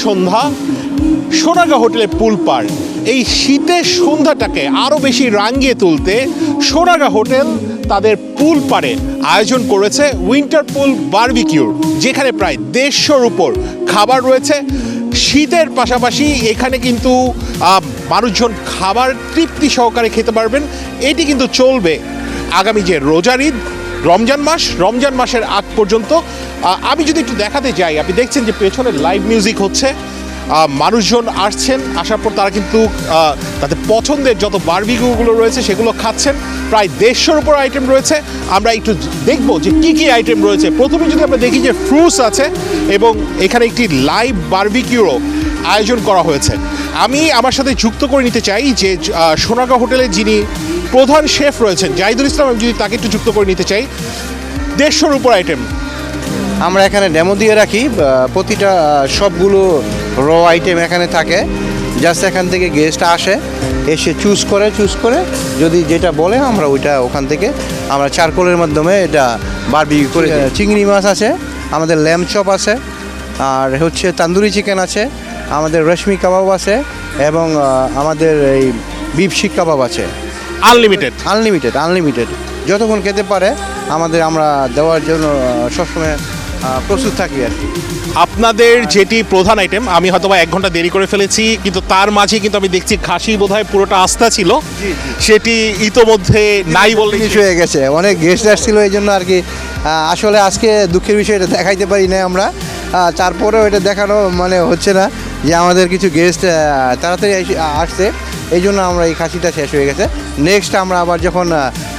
সন্ধ্যা, সোনারগাঁ হোটেলে পুল পার। এই শীতের সন্ধ্যাটাকে আরও বেশি রাঙিয়ে তুলতে সোনারগাঁ হোটেল তাদের পুল পারে আয়োজন করেছে উইন্টার পুল বারবিকিউর, যেখানে প্রায় 150-র উপর খাবার রয়েছে। শীতের পাশাপাশি এখানে কিন্তু মানুষজন খাবার তৃপ্তি সহকারে খেতে পারবেন। এটি কিন্তু চলবে আগামী যে রোজার ঈদ, রমজান মাসের আগ পর্যন্ত। আমি যদি একটু দেখাতে যাই, আপনি দেখছেন যে পেছনে লাইভ মিউজিক হচ্ছে, মানুষজন আসছেন, আসার পর তারা কিন্তু তাদের পছন্দের যত বারবিকিউগুলো রয়েছে সেগুলো খাচ্ছেন। প্রায় 150-র উপর আইটেম রয়েছে। আমরা একটু দেখব যে কি কি আইটেম রয়েছে। প্রথমে যদি আমরা দেখি যে ফ্রুটস আছে এবং এখানে একটি লাইভ বারবিকিউরও আয়োজন করা হয়েছে। আমি আমার সাথে যুক্ত করে নিতে চাই যে সোনারগাঁ হোটেলের যিনি প্রধান শেফ রয়েছেন জাহিদুল ইসলাম, আমি যদি তাকে একটু যুক্ত করে নিতে চাই। 150-র উপর আইটেম আমরা এখানে ডেমো দিয়ে রাখি, প্রতিটা সবগুলো র আইটেম এখানে থাকে। জাস্ট এখান থেকে গেস্ট আসে, এসে চুজ করে যদি যেটা বলে আমরা ওইটা ওখান থেকে আমরা চারকোলের মাধ্যমে এটা বারবিকিউ করে। চিংড়ি মাছ আছে, আমাদের ল্যাম্ব চপ আছে, আর হচ্ছে তান্দুরি চিকেন আছে, আমাদের রেশমি কাবাব আছে, এবং আমাদের এই বিফ শিক কাবাব আছে। আনলিমিটেড যতক্ষণ খেতে পারে আমরা দেওয়ার জন্য সবসময় প্রস্তুত থাকি আর কি। আপনাদের যেটি প্রধান আইটেম, আমি হয়তো 1 ঘন্টা দেরি করে ফেলেছি, কিন্তু তার মাঝে কিন্তু আমি দেখছি খাসি বোধহয় পুরোটা আস্থা ছিল, সেটি ইতোমধ্যে নাই বললে হয়ে গেছে। অনেক গেস্ট আসছিল, এই জন্য আর কি। আসলে আজকে দুঃখের বিষয় এটা দেখাইতে পারি না আমরা, তারপরেও এটা দেখানো মানে হচ্ছে না যে আমাদের কিছু গেস্ট তাড়াতাড়ি আসছে, এই জন্য আমরা এই খাসিটা শেষ হয়ে গেছে। নেক্সট আমরা আবার যখন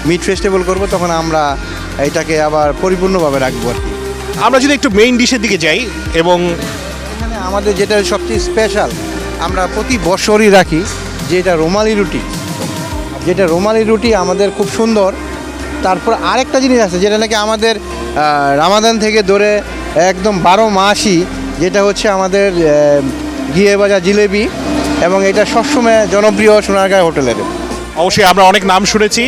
মিট ফেস্টিভ্যাল করব তখন আমরা এটাকে আবার পরিপূর্ণভাবে রাখবো আর কি। আমরা যদি একটু মেইন ডিশের দিকে যাই, এবং এখানে আমাদের যেটা সবচেয়ে স্পেশাল আমরা প্রতি বছরই রাখি, যেটা রুমালি রুটি আমাদের খুব সুন্দর। তারপর আরেকটা জিনিস আছে যেটা নাকি আমাদের রামাদান থেকে ধরে একদম 12 মাসই, যেটা হচ্ছে আমাদের ঘিয়ে ভাজা জিলেবি, এবং এটা সবসময় জনপ্রিয় সোনারগাঁ হোটেলের। অবশ্যই আমরা অনেক নাম শুনেছি।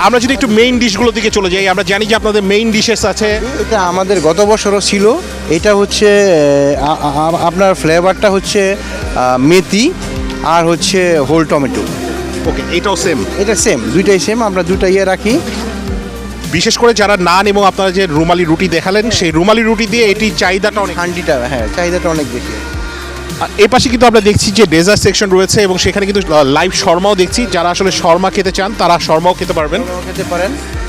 আমরা যদি একটু মেইন ডিশগুলোর দিকে চলে যাই, আমরা জানি যে আপনাদের মেইন ডিশেস আছে। এটা আমাদের গত বছরও ছিল। এটা হচ্ছে আপনার ফ্লেভারটা হচ্ছে মেথি আর হচ্ছে হোল টমেটো। ওকে, এটাও সেম? এটা সেম, দুইটাই সেম। আমরা দুটা রাখি। বিশেষ করে যারা নান এবং আপনারা যে রুমালি রুটি দেখালেন, সেই রুমালি রুটি দিয়ে এটি চাহিদাটা অনেক, চাহিদাটা অনেক বেশি। এ পাশে কিন্তু আমরা দেখছি যে ডেজার্ট সেকশন রয়েছে, এবং সেখানে কিন্তু লাইভ শর্মাও দেখছি। যারা আসলে শর্মা খেতে চান তারা শর্মাও খেতে পারবেন।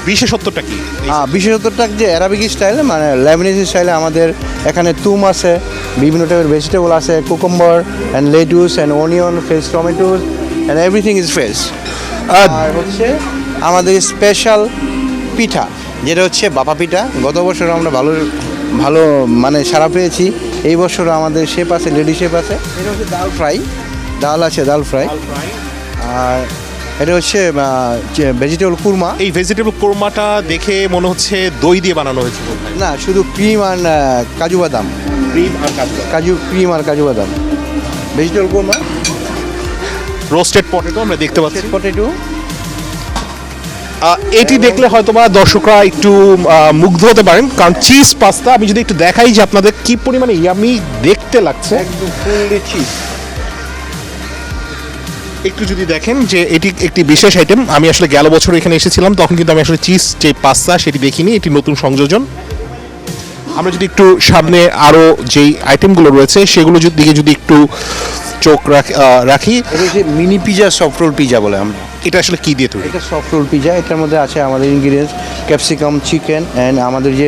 বিশেষত্বটা কি? বিশেষত্বটা যে অ্যারাবিক স্টাইল, মানে লেবানিজ স্টাইলে আমাদের এখানে তুম আছে, বিভিন্ন টাইপের ভেজিটেবল আছে, cucumber and lettuce and onion, fresh tomatoes and everything is fresh. আর হচ্ছে আমাদের স্পেশাল পিঠা, যেটা হচ্ছে বাপা পিঠা। গত বছর আমরা ভালো মানে সারা পেয়েছি। এই বছর আমাদের শেপ আছে, লেডি শেপ আছে। এটা হচ্ছে ডাল ফ্রাই। আর এটা হচ্ছে ভেজিটেবল কুরমা। এই ভেজিটেবল কুরমাটা দেখে মনে হচ্ছে দই দিয়ে বানানো হয়েছে। না, শুধু ক্রিম আর কাজু বাদাম। ক্রিম আর কাজু বাদাম ভেজিটেবল কুরমা। রোস্টেড পটেটো আমরা দেখতে পাচ্ছি। পটেটো এটি দেখলে হয়তো বা দর্শকরা একটু মুগ্ধ হতে পারেন, কারণ চিজ পাস্তা আমি যদি একটু দেখাই যে আপনাদের কি পরিমাণে ইয়ামি দেখতে লাগছে। একদম ফুললি চিজ। একটু যদি দেখেন যে এটি একটি বিশেষ আইটেম। আমি আসলে গেল বছর এখানে এসেছিলাম, তখন কিন্তু আমি আসলে চিজ যে পাস্তা সেটি দেখিনি, এটি নতুন সংযোজন। আমরা যদি একটু সামনে আরও যেই আইটেমগুলো রয়েছে সেগুলো দিকে যদি একটু চোখ রাখি, mini pizza, soft roll pizza বলে আমরা। এটা আসলে কি দিয়ে তৈরি? এটা সফট রোল পিজা। এটার মধ্যে আছে আমাদের ইনগ্রিডিয়েন্টস ক্যাপসিকাম, চিকেন অ্যান্ড আমাদের যে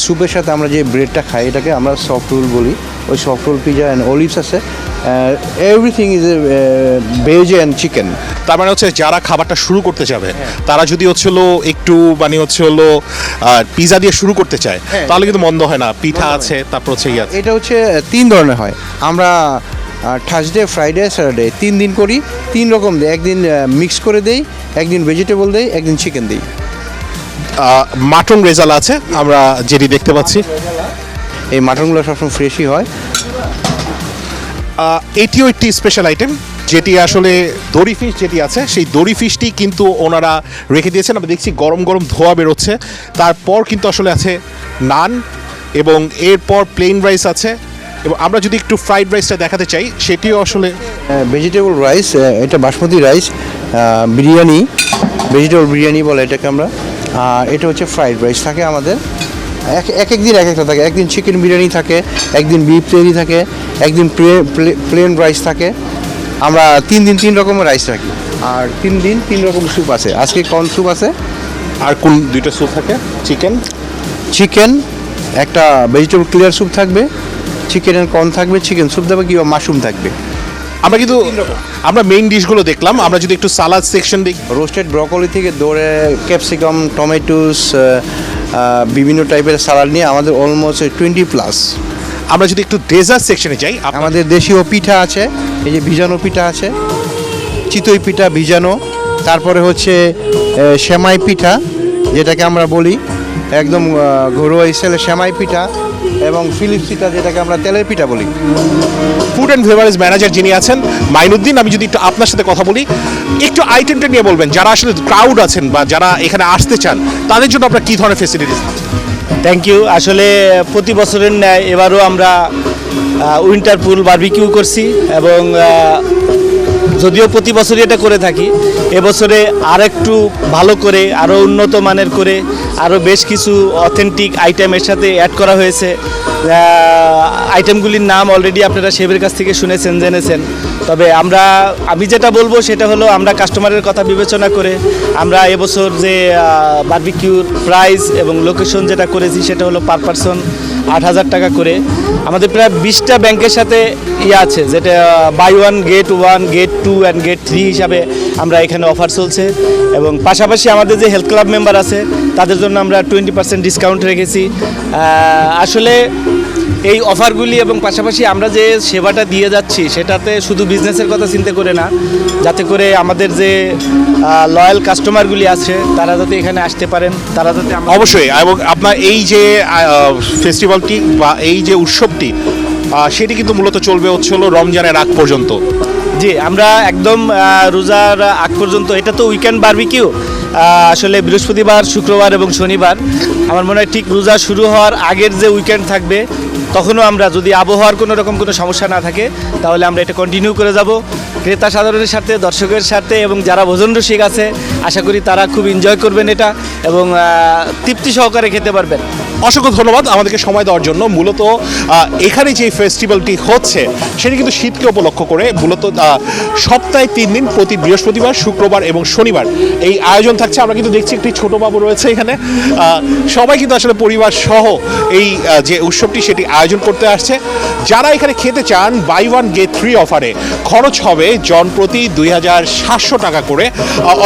স্যুপের সাথে আমরা যে ব্রেডটা খাই এটাকে আমরা সফট রোল বলি। ওই soft roll pizza and olives আছে। Everything is veg and chicken. তার মানে হচ্ছে যারা খাবারটা শুরু করতে যাবে তারা যদি একটু মানে পিজা দিয়ে শুরু করতে চায় তাহলে কিন্তু মন্দ হয় না। পিঠা আছে, তারপর হচ্ছে এটা হচ্ছে 3 ধরনের হয়। আমরা থার্সডে, ফ্রাইডে, স্যাটারডে 3 দিন করি। 3 রকম দিই। একদিন মিক্স করে দেই, একদিন ভেজিটেবল দেই, একদিন চিকেন দিই। মাটন রেজালা আছে আমরা যেটি দেখতে পাচ্ছি। এই মাটনগুলো সবসময় ফ্রেশই হয়। এটিও একটি স্পেশাল আইটেম, যেটি আসলে দড়ি ফিশ যেটি আছে সেই দড়ি ফিশটি কিন্তু ওনারা রেখে দিয়েছেন। আমরা দেখছি গরম গরম ধোয়া বেরোচ্ছে। তারপর কিন্তু আসলে আছে নান, এবং এরপর প্লেন রাইস আছে, এবং আমরা যদি একটু ফ্রাইড রাইসটা দেখাতে চাই সেটিও আসলে ভেজিটেবল রাইস, এটা বাসমতি রাইস, বিরিয়ানি, ভেজিটেবল বিরিয়ানি বলে এটাকে আমরা। আর এটা হচ্ছে ফ্রাইড রাইস থাকে আমাদের, এক দিন এক একটা থাকে। একদিন চিকেন বিরিয়ানি থাকে, একদিন বিফ তৈরি থাকে, একদিন প্লেন রাইস থাকে। আমরা 3 দিন 3 রকমের রাইস রাখি, আর 3 দিন 3 রকম স্যুপ আছে। আজকে কর্ন স্যুপ আছে। আর কোন দুইটা স্যুপ থাকে? চিকেন, একটা ভেজিটেবল ক্লিয়ার স্যুপ থাকবে, চিকেন এন্ড কর্ন থাকবে, চিকেন স্যুপ থাকবে কিংবা মাশরুম থাকবে। আমরা মেইন ডিশগুলো দেখলাম, আমরা যদি একটু সালাদ সেকশন দেখি। রোস্টেড ব্রকলি থেকে ধরে ক্যাপসিকাম, টমেটোস, বিভিন্ন টাইপের সালাড নিয়ে আমাদের অলমোস্ট 20+। আমরা যদি একটু ডেজার্ট সেকশনে যাই, আমাদের দেশীয় পিঠা আছে, এই যে ভিজানো পিঠা আছে, চিতই পিঠা ভিজানো। তারপরে হচ্ছে সেমাই পিঠা, যেটাকে আমরা বলি একদম ঘরোয়া স্টাইলে সেমাই পিঠা, এবং ফিলিপস পিঠা, যেটাকে আমরা তেলের পিঠা বলি। ফুড অ্যান্ড বেভারেজ ম্যানেজার যিনি আছেন মাইনুদ্দিন, আমি যদি একটু আপনার সাথে কথা বলি, একটু আইটেমটা নিয়ে বলবেন, যারা আসলে ক্রাউড আছেন বা যারা এখানে আসতে চান তাদের জন্য আপনার কী ধরনের ফেসিলিটিস? Thank you. আসলে প্রতি বছরের ন্যায় এবারও আমরা উইন্টার পুল বারবিকিউ করছি, এবং যদিও প্রতি বছরই এটা করে থাকি, এবছরে আর একটু ভালো করে, আরও উন্নত মানের করে, আরও বেশ কিছু অথেন্টিক আইটেমের সাথে অ্যাড করা হয়েছে। আইটেমগুলির নাম অলরেডি আপনারা শেফের কাছ থেকে শুনেছেন, জেনেছেন। তবে আমি যেটা বলবো সেটা হলো, আমরা কাস্টমারের কথা বিবেচনা করে আমরা এবছর যে বারবিকিউর প্রাইস এবং লোকেশন যেটা করেছি সেটা হলো পার পারসন 8,000 টাকা করে। আমাদের প্রায় 20টা ব্যাংকের সাথে আছে, যেটা by 1 gate 1, gate 2 and gate 3 হিসাবে আমরা এখানে অফার চলছে। এবং পাশাপাশি আমাদের যে হেলথ ক্লাব মেম্বার আছে তাদের জন্য আমরা 20% ডিসকাউন্ট রেখেছি। আসলে এই অফারগুলি এবং পাশাপাশি আমরা যে সেবাটা দিয়ে যাচ্ছি সেটাতে শুধু বিজনেসের কথা চিন্তা করে না, যাতে করে আমাদের যে লয়াল কাস্টমারগুলি আছে তারা যাতে এখানে আসতে পারেন, তারা যাতে অবশ্যই। এবং আপনার এই যে ফেস্টিভ্যালটি বা এই যে উৎসবটি, সেটি কিন্তু মূলত চলবে হচ্ছে হলো রমজানের আগ পর্যন্ত। জি, আমরা একদম রোজার আগ পর্যন্ত। এটা তো উইকেন্ড বারবিকিউ, আসলে বৃহস্পতিবার, শুক্রবার এবং শনিবার। আমার মনে হয় ঠিক রোজা শুরু হওয়ার আগের যে উইকেন্ড থাকবে তখনও আমরা, যদি আবহাওয়ার কোনো রকম কোনো সমস্যা না থাকে, তাহলে আমরা এটা কন্টিনিউ করে যাব ক্রেতা সাধারণের সাথে, দর্শকের সাথে। এবং যারা ভোজন রসিক আছে আশা করি তারা খুব এনজয় করবেন এটা, এবং তৃপ্তি সহকারে খেতে পারবেন। অসংখ্য ধন্যবাদ আমাদেরকে সময় দেওয়ার জন্য। মূলত এখানে যে ফেস্টিভ্যালটি হচ্ছে সেটি কিন্তু শীতকে উপলক্ষ করে, মূলত সপ্তাহে 3 দিন, প্রতি বৃহস্পতিবার, শুক্রবার এবং শনিবার এই আয়োজন থাকছে। আমরা কিন্তু দেখছি একটি ছোট বাবু রয়েছে এখানে। সবাই কিন্তু আসলে পরিবার সহ এই যে উৎসবটি সেটি আয়োজন করতে আসছে। যারা এখানে খেতে চান, বাই 1 গেট 3 অফারে খরচ হবে জন প্রতি 2,700 টাকা করে,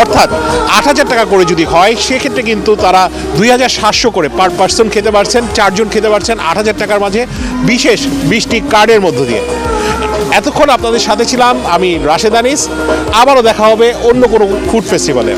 অর্থাৎ 8,000 টাকা করে যদি হয় সেক্ষেত্রে কিন্তু তারা 2,700 করে পার পার্সন খেতে পারছেন। 4 জন খেতে পারছেন 8,000 টাকার মাঝে, বিশেষ 20টি কার্ডের মধ্য দিয়ে। এতক্ষণ আপনাদের সাথে ছিলাম আমি রাশেদ আনিস। আবারও দেখা হবে অন্য কোনো ফুড ফেস্টিভ্যালে।